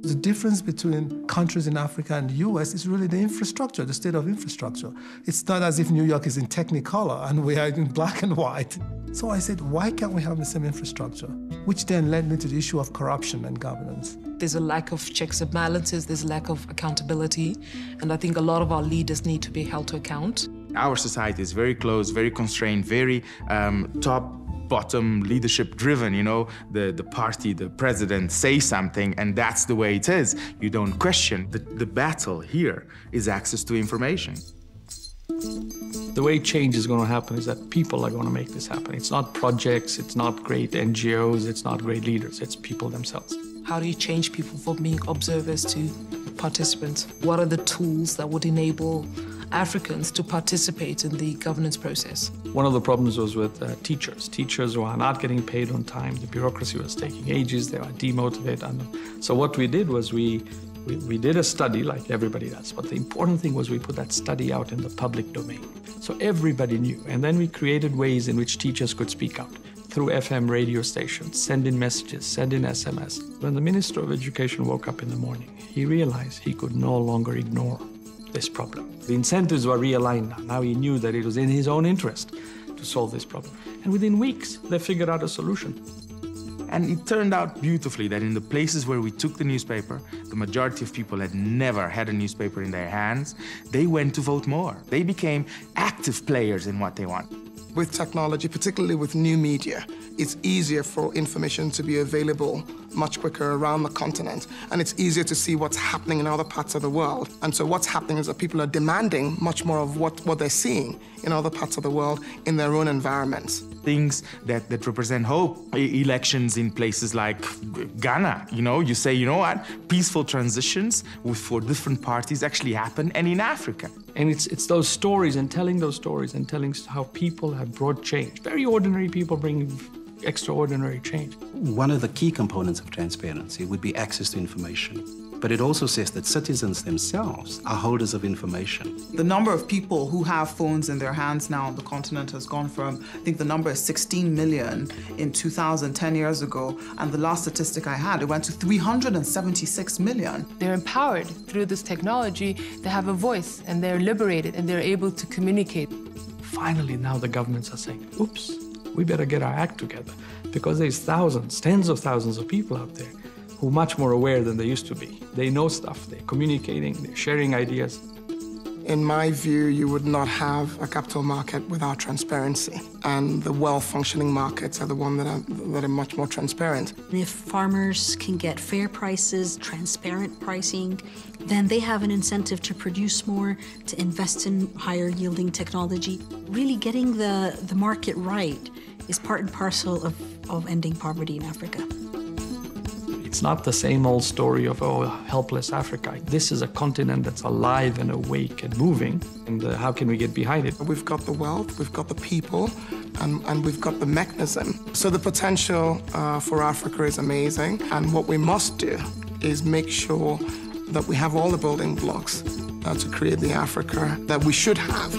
The difference between countries in Africa and the US is really the infrastructure, the state of infrastructure. It's not as if New York is in Technicolor and we are in black and white. So I said, why can't we have the same infrastructure? Which then led me to the issue of corruption and governance. There's a lack of checks and balances, there's a lack of accountability, and I think a lot of our leaders need to be held to account. Our society is very close, very constrained, very top-bottom leadership driven, you know. The party, the president say something and that's the way it is. You don't question. The battle here is access to information. The way change is going to happen is that people are going to make this happen. It's not projects, it's not great NGOs, it's not great leaders, it's people themselves. How do you change people from being observers to participants? What are the tools that would enable Africans to participate in the governance process? One of the problems was with teachers. Teachers who are not getting paid on time. The bureaucracy was taking ages. They were demotivated. So what we did was we did a study like everybody does. But the important thing was we put that study out in the public domain. So everybody knew. And then we created ways in which teachers could speak out through FM radio stations, send in messages, send in SMS. When the Minister of Education woke up in the morning, he realized he could no longer ignore this problem. The incentives were realigned now. Now he knew that it was in his own interest to solve this problem. And within weeks, they figured out a solution. And it turned out beautifully that in the places where we took the newspaper, the majority of people had never had a newspaper in their hands. They went to vote more. They became active players in what they want. With technology, particularly with new media, it's easier for information to be available much quicker around the continent, and it's easier to see what's happening in other parts of the world. And so what's happening is that people are demanding much more of what they're seeing in other parts of the world in their own environments. Things that represent hope. Elections in places like Ghana, you know, you say, you know what, peaceful transitions for different parties actually happen, and in Africa. And it's those stories and telling those stories and telling how people have brought change. Very ordinary people bring extraordinary change. One of the key components of transparency would be access to information. But it also says that citizens themselves are holders of information. The number of people who have phones in their hands now on the continent has gone from, I think the number is 16 million in 2000, 10 years ago, and the last statistic I had, it went to 376 million. They're empowered through this technology, they have a voice, and they're liberated, and they're able to communicate. Finally, now the governments are saying, oops, we better get our act together, because there's thousands, tens of thousands of people out there who are much more aware than they used to be. They know stuff, they're communicating, they're sharing ideas. In my view, you would not have a capital market without transparency. And the well-functioning markets are the ones that are much more transparent. If farmers can get fair prices, transparent pricing, then they have an incentive to produce more, to invest in higher yielding technology. Really getting the market right is part and parcel of ending poverty in Africa. It's not the same old story of, oh, helpless Africa. This is a continent that's alive and awake and moving, and how can we get behind it? We've got the wealth, we've got the people, and we've got the mechanism. So the potential for Africa is amazing, and what we must do is make sure that we have all the building blocks to create the Africa that we should have.